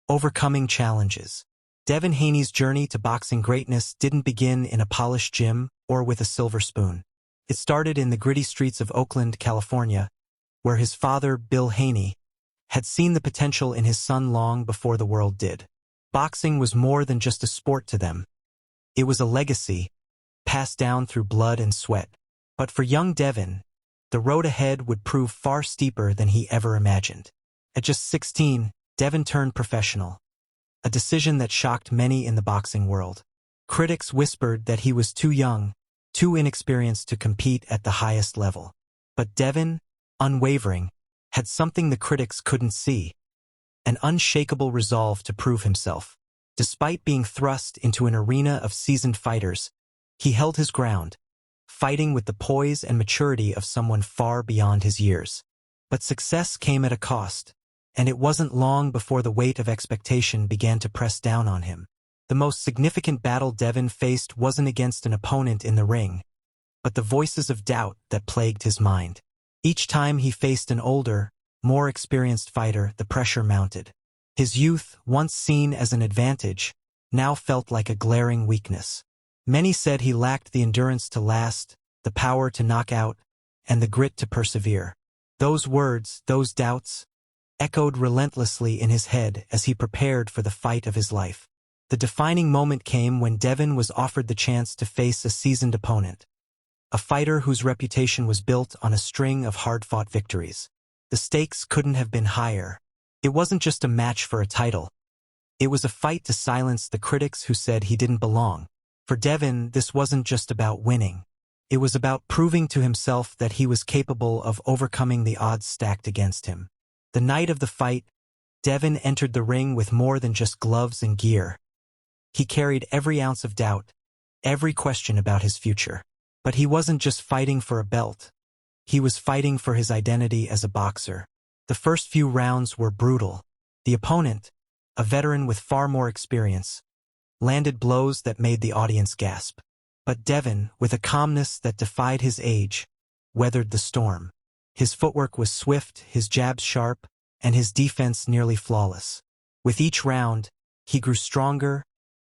Overcoming challenges. Devin Haney's journey to boxing greatness didn't begin in a polished gym or with a silver spoon. It started in the gritty streets of Oakland, California, where his father, Bill Haney, had seen the potential in his son long before the world did. Boxing was more than just a sport to them. It was a legacy, passed down through blood and sweat. But for young Devin, the road ahead would prove far steeper than he ever imagined. At just 16, Devin turned professional, a decision that shocked many in the boxing world. Critics whispered that he was too young, too inexperienced to compete at the highest level. But Devin, unwavering, had something the critics couldn't see: an unshakable resolve to prove himself. Despite being thrust into an arena of seasoned fighters, he held his ground, fighting with the poise and maturity of someone far beyond his years. But success came at a cost, and it wasn't long before the weight of expectation began to press down on him. The most significant battle Devin faced wasn't against an opponent in the ring, but the voices of doubt that plagued his mind. Each time he faced an older, more experienced fighter, the pressure mounted. His youth, once seen as an advantage, now felt like a glaring weakness. Many said he lacked the endurance to last, the power to knock out, and the grit to persevere. Those words, those doubts, echoed relentlessly in his head as he prepared for the fight of his life. The defining moment came when Devin was offered the chance to face a seasoned opponent, a fighter whose reputation was built on a string of hard-fought victories. The stakes couldn't have been higher. It wasn't just a match for a title. It was a fight to silence the critics who said he didn't belong. For Devin, this wasn't just about winning. It was about proving to himself that he was capable of overcoming the odds stacked against him. The night of the fight, Devin entered the ring with more than just gloves and gear. He carried every ounce of doubt, every question about his future. But he wasn't just fighting for a belt. He was fighting for his identity as a boxer. The first few rounds were brutal. The opponent, a veteran with far more experience, landed blows that made the audience gasp. But Devin, with a calmness that defied his age, weathered the storm. His footwork was swift, his jabs sharp, and his defense nearly flawless. With each round, he grew stronger,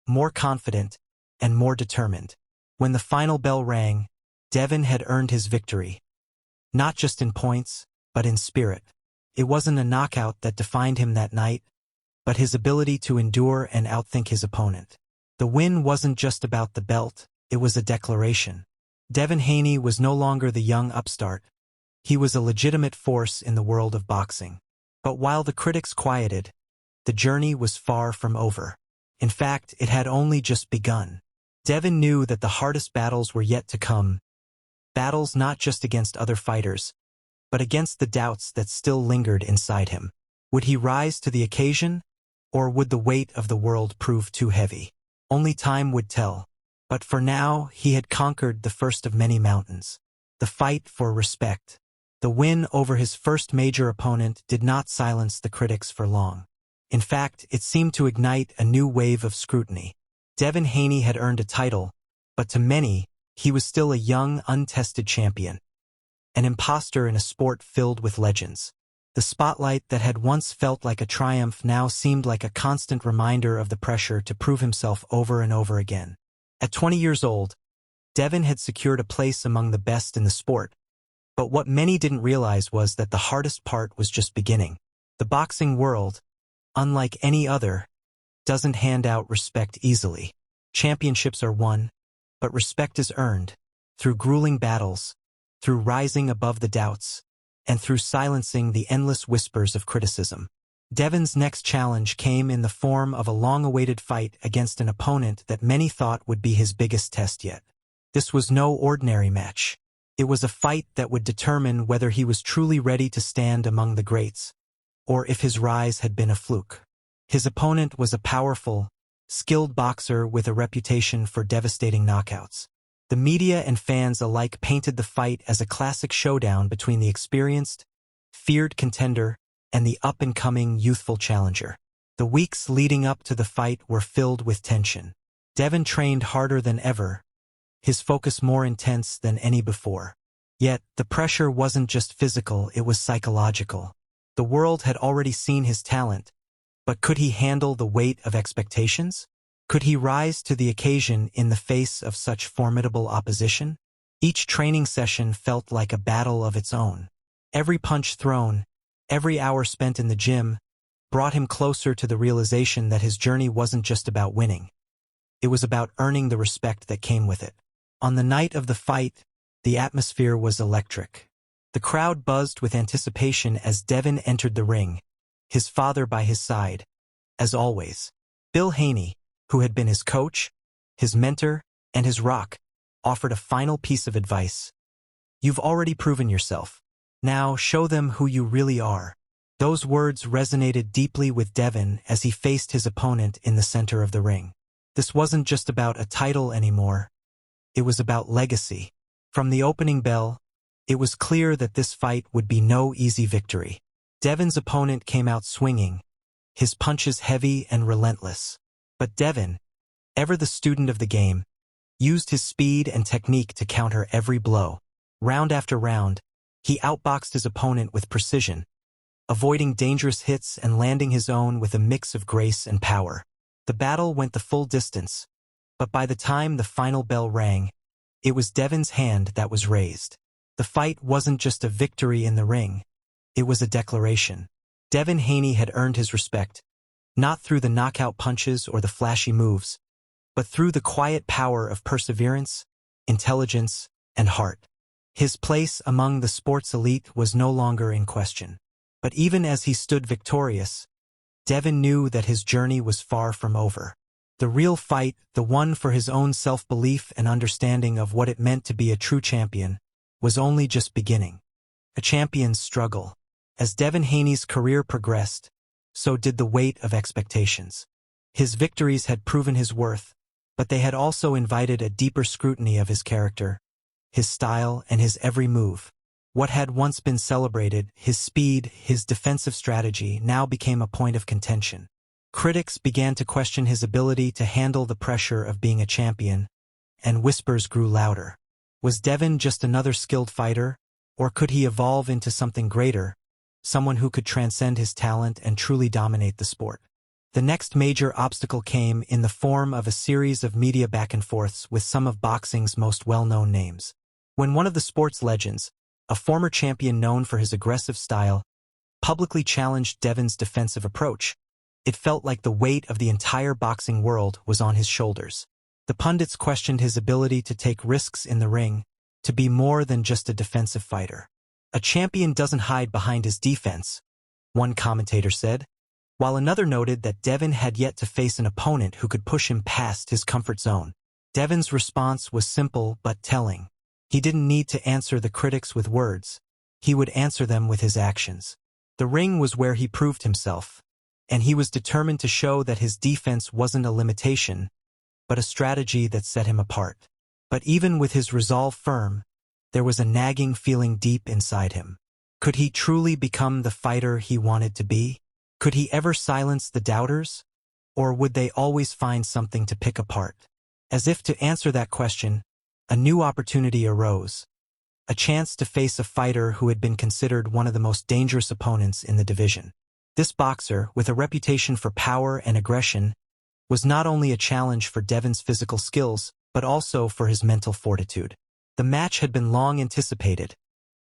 more confident, and more determined. When the final bell rang, Devin had earned his victory. Not just in points, but in spirit. It wasn't a knockout that defined him that night, but his ability to endure and outthink his opponent. The win wasn't just about the belt, it was a declaration. Devin Haney was no longer the young upstart. He was a legitimate force in the world of boxing. But while the critics quieted, the journey was far from over. In fact, it had only just begun. Devin knew that the hardest battles were yet to come, battles not just against other fighters, but against the doubts that still lingered inside him. Would he rise to the occasion, or would the weight of the world prove too heavy? Only time would tell. But for now, he had conquered the first of many mountains: the fight for respect. The win over his first major opponent did not silence the critics for long. In fact, it seemed to ignite a new wave of scrutiny. Devin Haney had earned a title, but to many, he was still a young, untested champion, an imposter in a sport filled with legends. The spotlight that had once felt like a triumph now seemed like a constant reminder of the pressure to prove himself over and over again. At 20 years old, Devin had secured a place among the best in the sport, but what many didn't realize was that the hardest part was just beginning. The boxing world, unlike any other, doesn't hand out respect easily. Championships are won, but respect is earned through grueling battles, through rising above the doubts, and through silencing the endless whispers of criticism. Devin's next challenge came in the form of a long-awaited fight against an opponent that many thought would be his biggest test yet. This was no ordinary match. It was a fight that would determine whether he was truly ready to stand among the greats, or if his rise had been a fluke. His opponent was a powerful, skilled boxer with a reputation for devastating knockouts. The media and fans alike painted the fight as a classic showdown between the experienced, feared contender and the up-and-coming youthful challenger. The weeks leading up to the fight were filled with tension. Devin trained harder than ever, his focus more intense than any before. Yet, the pressure wasn't just physical, it was psychological. The world had already seen his talent, But could he handle the weight of expectations? Could he rise to the occasion in the face of such formidable opposition? Each training session felt like a battle of its own. Every punch thrown, every hour spent in the gym, brought him closer to the realization that his journey wasn't just about winning. It was about earning the respect that came with it. On the night of the fight, the atmosphere was electric. The crowd buzzed with anticipation as Devin entered the ring, his father by his side, as always. Bill Haney, who had been his coach, his mentor, and his rock, offered a final piece of advice. "You've already proven yourself. Now show them who you really are." Those words resonated deeply with Devin as he faced his opponent in the center of the ring. This wasn't just about a title anymore. It was about legacy. From the opening bell, it was clear that this fight would be no easy victory. Devin's opponent came out swinging, his punches heavy and relentless. But Devin, ever the student of the game, used his speed and technique to counter every blow. Round after round, he outboxed his opponent with precision, avoiding dangerous hits and landing his own with a mix of grace and power. The battle went the full distance, but by the time the final bell rang, it was Devin's hand that was raised. The fight wasn't just a victory in the ring, it was a declaration. Devin Haney had earned his respect, not through the knockout punches or the flashy moves, but through the quiet power of perseverance, intelligence, and heart. His place among the sports elite was no longer in question. But even as he stood victorious, Devin knew that his journey was far from over. The real fight, the one for his own self-belief and understanding of what it meant to be a true champion, was only just beginning. A champion's struggle. As Devin Haney's career progressed, so did the weight of expectations. His victories had proven his worth, but they had also invited a deeper scrutiny of his character, his style, and his every move. What had once been celebrated, his speed, his defensive strategy, now became a point of contention. Critics began to question his ability to handle the pressure of being a champion, and whispers grew louder. Was Devin just another skilled fighter, or could he evolve into something greater, someone who could transcend his talent and truly dominate the sport? The next major obstacle came in the form of a series of media back-and-forths with some of boxing's most well-known names. When one of the sport's legends, a former champion known for his aggressive style, publicly challenged Devin's defensive approach, it felt like the weight of the entire boxing world was on his shoulders. The pundits questioned his ability to take risks in the ring, to be more than just a defensive fighter. "A champion doesn't hide behind his defense," one commentator said, while another noted that Devin had yet to face an opponent who could push him past his comfort zone. Devin's response was simple but telling. He didn't need to answer the critics with words. He would answer them with his actions. The ring was where he proved himself, and he was determined to show that his defense wasn't a limitation, but a strategy that set him apart. But even with his resolve firm, there was a nagging feeling deep inside him. Could he truly become the fighter he wanted to be? Could he ever silence the doubters? Or would they always find something to pick apart? As if to answer that question, a new opportunity arose. A chance to face a fighter who had been considered one of the most dangerous opponents in the division. This boxer, with a reputation for power and aggression, was not only a challenge for Devin's physical skills, but also for his mental fortitude. The match had been long anticipated,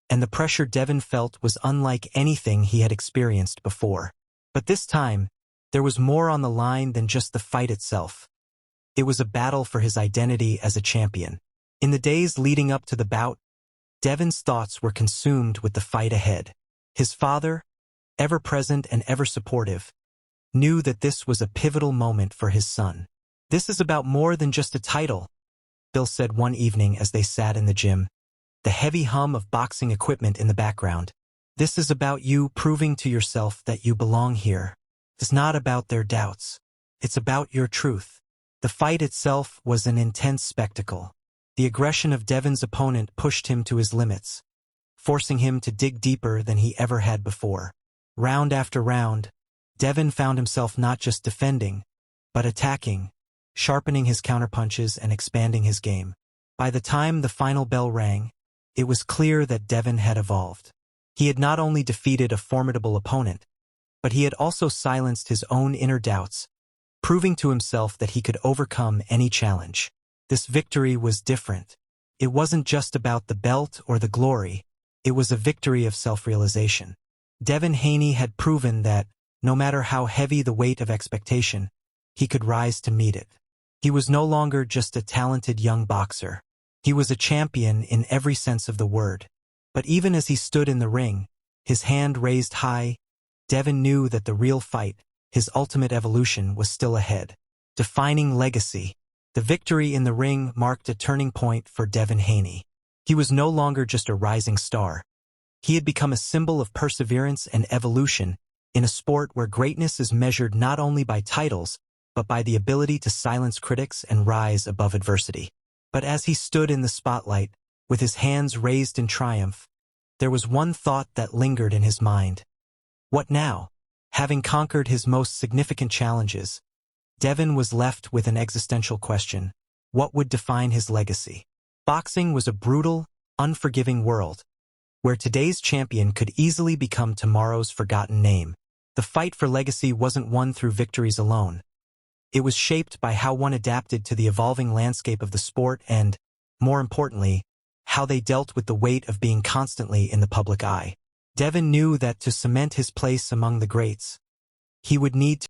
and the pressure Devin felt was unlike anything he had experienced before. But this time, there was more on the line than just the fight itself. It was a battle for his identity as a champion. In the days leading up to the bout, Devin's thoughts were consumed with the fight ahead. His father, ever present and ever supportive, knew that this was a pivotal moment for his son. "This is about more than just a title," Bill said one evening as they sat in the gym, the heavy hum of boxing equipment in the background. "This is about you proving to yourself that you belong here. It's not about their doubts. It's about your truth." The fight itself was an intense spectacle. The aggression of Devin's opponent pushed him to his limits, forcing him to dig deeper than he ever had before. Round after round, Devin found himself not just defending, but attacking, sharpening his counterpunches and expanding his game. By the time the final bell rang, it was clear that Devin had evolved. He had not only defeated a formidable opponent, but he had also silenced his own inner doubts, proving to himself that he could overcome any challenge. This victory was different. It wasn't just about the belt or the glory, it was a victory of self-realization. Devin Haney had proven that, no matter how heavy the weight of expectation, he could rise to meet it. He was no longer just a talented young boxer. He was a champion in every sense of the word. But even as he stood in the ring, his hand raised high, Devin knew that the real fight, his ultimate evolution, was still ahead. Defining legacy. The victory in the ring marked a turning point for Devin Haney. He was no longer just a rising star. He had become a symbol of perseverance and evolution in a sport where greatness is measured not only by titles, but by the ability to silence critics and rise above adversity. But as he stood in the spotlight, with his hands raised in triumph, there was one thought that lingered in his mind. What now? Having conquered his most significant challenges, Devin was left with an existential question. What would define his legacy? Boxing was a brutal, unforgiving world, where today's champion could easily become tomorrow's forgotten name. The fight for legacy wasn't won through victories alone. It was shaped by how one adapted to the evolving landscape of the sport and, more importantly, how they dealt with the weight of being constantly in the public eye. Devin knew that to cement his place among the greats, he would need to